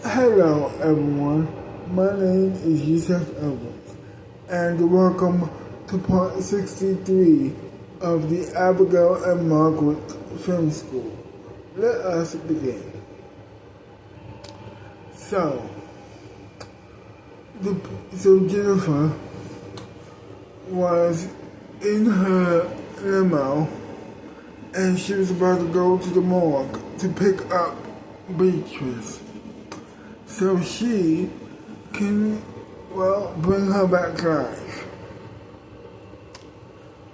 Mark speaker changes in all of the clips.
Speaker 1: Hello everyone, my name is Yusef Edwards, and welcome to part 63 of the Abigail and Margaret Film School. Let us begin. So Jennifer was in her limo and she was about to go to the morgue to pick up Beatrice so she can, bring her back to life.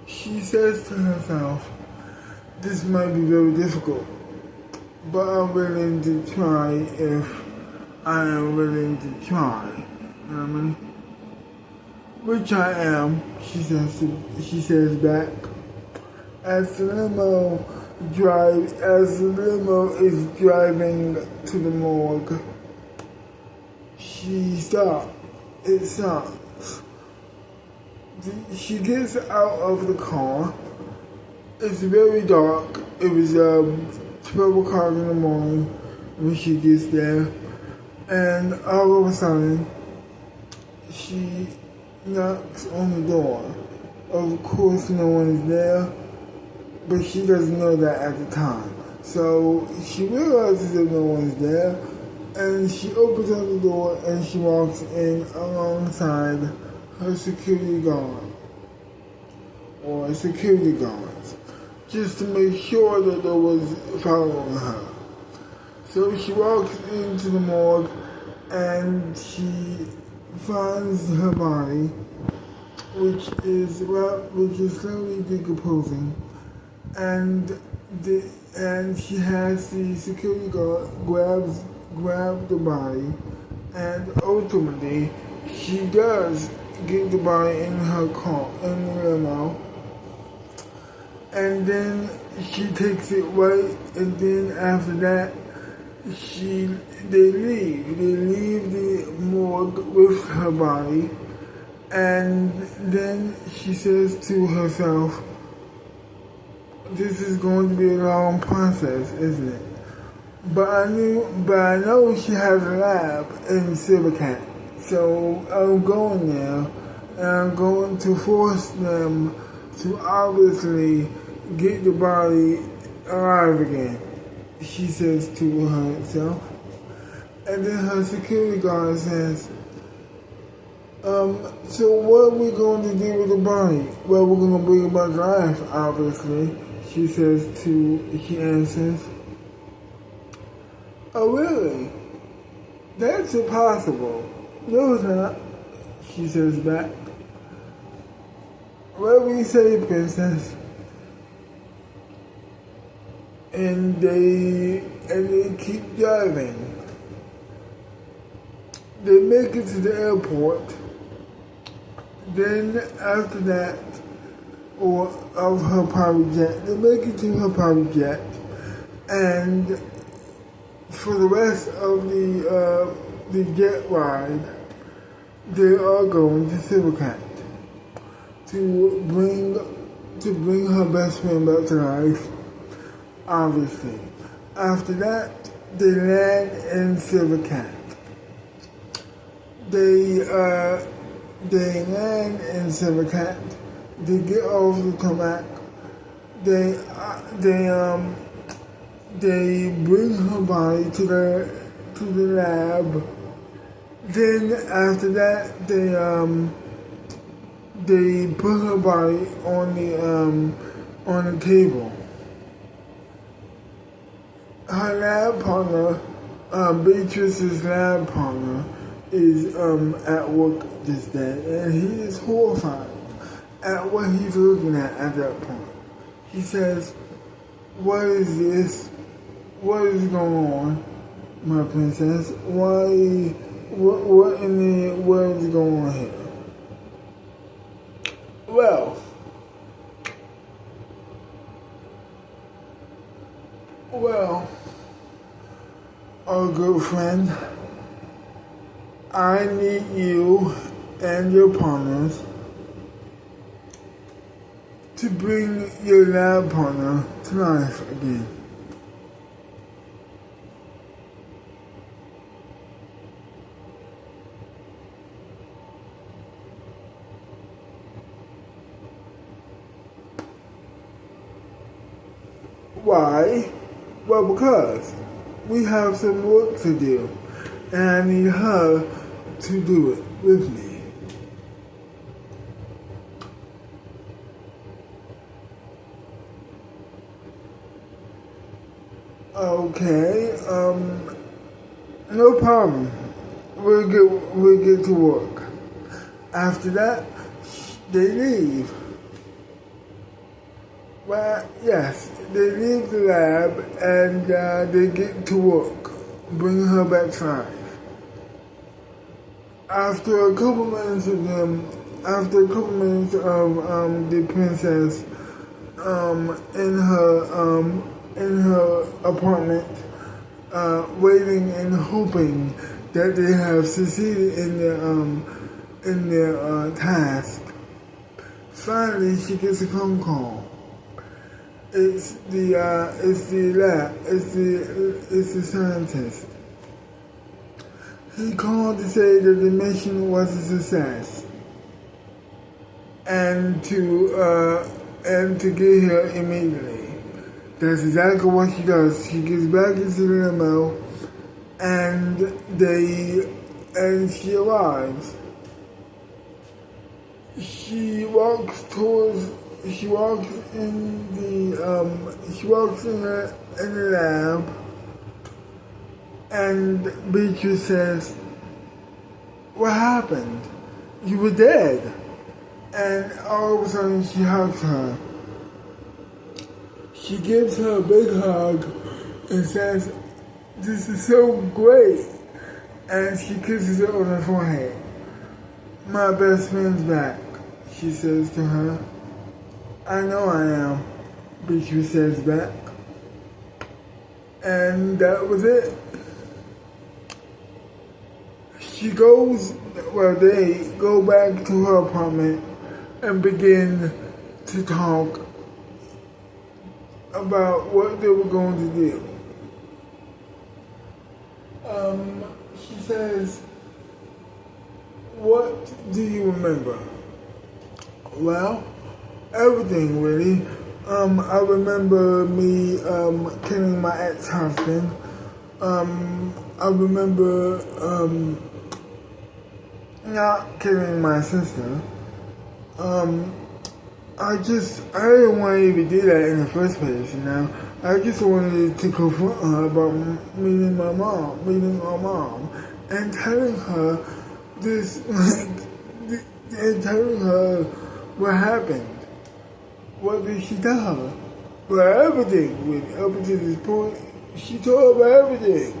Speaker 1: She says to herself, this might be very difficult, but I'm willing to try if I am willing to try. You know what I mean? Which I am, she says back. As the limo is driving to the morgue, it stops. She gets out of the car. It's very dark. It was 12 o'clock in the morning when she gets there. And all of a sudden, she knocks on the door. Of course, no one is there, but she doesn't know that at the time. So she realizes that no one is there, and she opens up the door and she walks in alongside her security guards, just to make sure that no one's following her. So she walks into the morgue and she finds her body, which is slowly decomposing, and she has the security guard grab the body, and ultimately she does get the body in her car, in the limo, and then she takes it right, and then after that they leave the morgue with her body, and then she says to herself, this is going to be a long process, isn't it? But I know she has a lab in Silvercat, so I'm going there, and I'm going to force them to obviously get the body alive again, she says to herself. And then her security guard says, so what are we going to do with the body? Well, we're going to bring it back to life, obviously, she answers. Oh, really? That's impossible. No, it's not, she says back. What do you say, princess? And they keep driving. They make it to the airport. Then after that, of her private jet, they make it to her private jet, and for the rest of the jet ride, they are going to Silvercat to bring her best friend back to life, obviously. After that, they land in Silvercat. They land in Silvercat. They get off the tarmac. They bring her body to the lab. Then after that, they put her body on the table. Her lab partner, Beatrice's lab partner, is at work this day, and he is horrified at what he's looking at that point. He says, what is this? What is going on, my princess? What in the world is going on here? Well, our good friend, I need you and your partners to bring your lab partner to life again. Why? Well, because we have some work to do, and I need her to do it with me. Okay, no problem. We'll get to work. After that, they leave. Well, yes, they leave the lab and they get to work, bring her back to life. After a couple minutes of the princess in her apartment, waiting and hoping that they have succeeded in their task. Finally, she gets a phone call. It's the scientist. He called to say that the mission was a success, and to get here immediately. That's exactly what she does. She gets back into the limo, and she arrives. She walks in the lab, and Beatrice says, "What happened? You were dead." And all of a sudden she hugs her. She gives her a big hug and says, "This is so great." And she kisses her on her forehead. "My best friend's back," she says to her. "I know I am," Beatrice says back. And that was it. They go back to her apartment and begin to talk about what they were going to do. She says, "What do you remember?" "Well, everything really. I remember me killing my ex-husband. I remember not killing my sister. I didn't want to even do that in the first place, you know. I just wanted to confront her about meeting our mom, and telling her and telling her what happened." "What did she tell her?" "Well, everything. Up to this point, she told her about everything."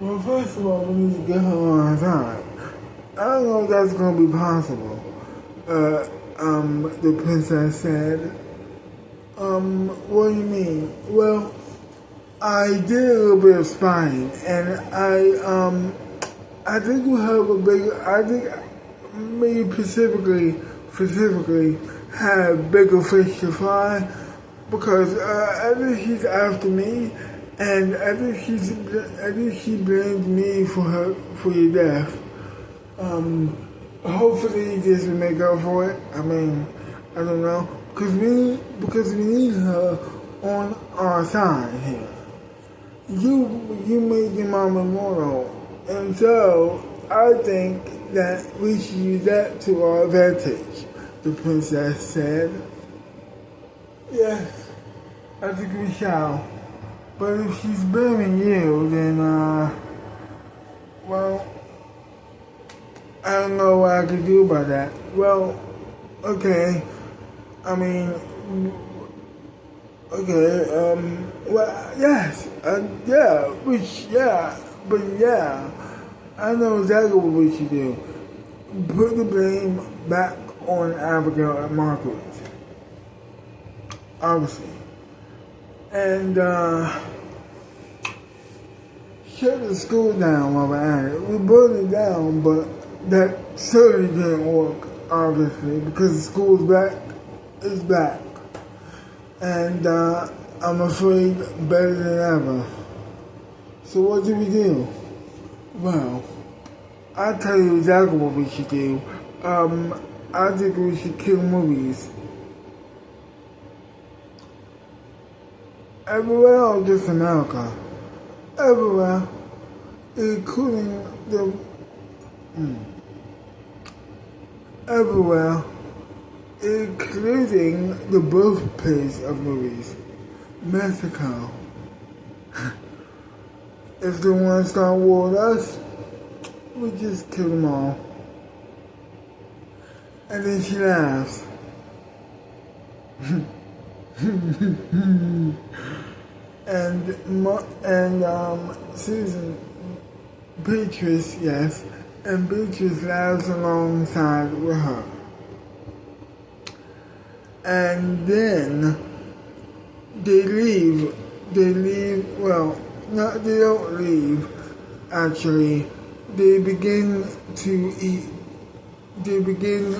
Speaker 1: "Well, first of all, we need to get her on our side. I don't know if that's going to be possible," the princess said. "What do you mean?" "Well, I did a little bit of spying, and I think we have me specifically have bigger fish to fry, because I think she's after me, and I think she blamed me for your death. Hopefully this will make up for it. I mean, I don't know, because we need her on our side here. You made your mom immortal, and so I think that we should use that to our advantage," the princess said. "Yes, I think we shall. But if she's blaming you, then, well, I don't know what I could do about that." "Well, okay. I mean, okay, well, yes, I know exactly what we should do. Put the blame back on Abigail and Margaret, obviously. And, shut the school down while we're at it. We burned it down, but that certainly didn't work, obviously, because the school's is back. And, I'm afraid better than ever. So what do we do?" "Well, I'll tell you exactly what we should do. I think we should kill movies everywhere or just America? Everywhere, including everywhere, including the birthplace of movies, Mexico. If they want to start war with us, we just kill them all. And then she laughs. and Susan, Beatrice, yes, and Beatrice laughs alongside with her. And then they leave, well, no, they don't leave, actually. They begin to eat, they begin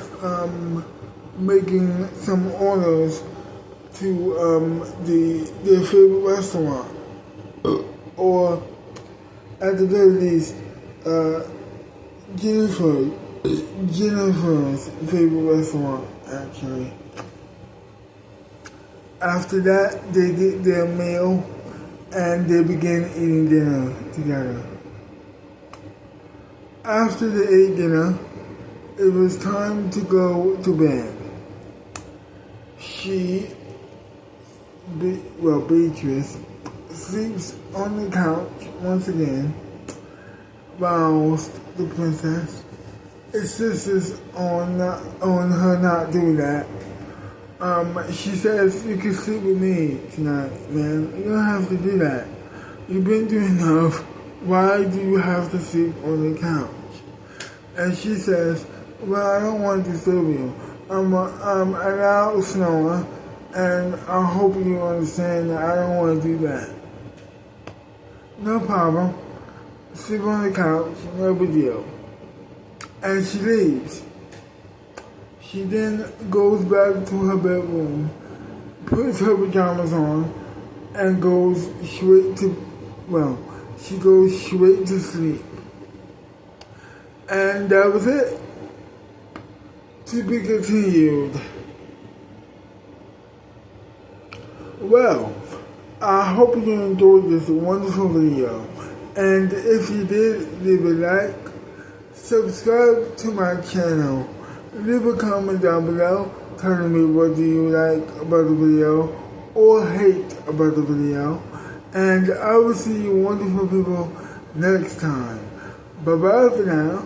Speaker 1: making some orders to their favorite restaurant, or at the very least, Jennifer's favorite restaurant, actually. After that, they get their meal and they begin eating dinner together. After they ate dinner, it was time to go to bed. Beatrice sleeps on the couch once again, whilst the princess insists on her not doing that. She says, you can sleep with me tonight, man. You don't have to do that. You've been through enough. Why do you have to sleep on the couch? And she says, well, I don't want to disturb you. I'm a loud snorer, and I hope you understand that I don't want to do that. No problem. Sleep on the couch, no big deal. And she leaves. She then goes back to her bedroom, puts her pajamas on, and goes straight to sleep. And that was it. To be continued. Well, I hope you enjoyed this wonderful video. And if you did, leave a like, subscribe to my channel, leave a comment down below telling me what do you like about the video or hate about the video. And I will see you wonderful people next time. Bye bye for now.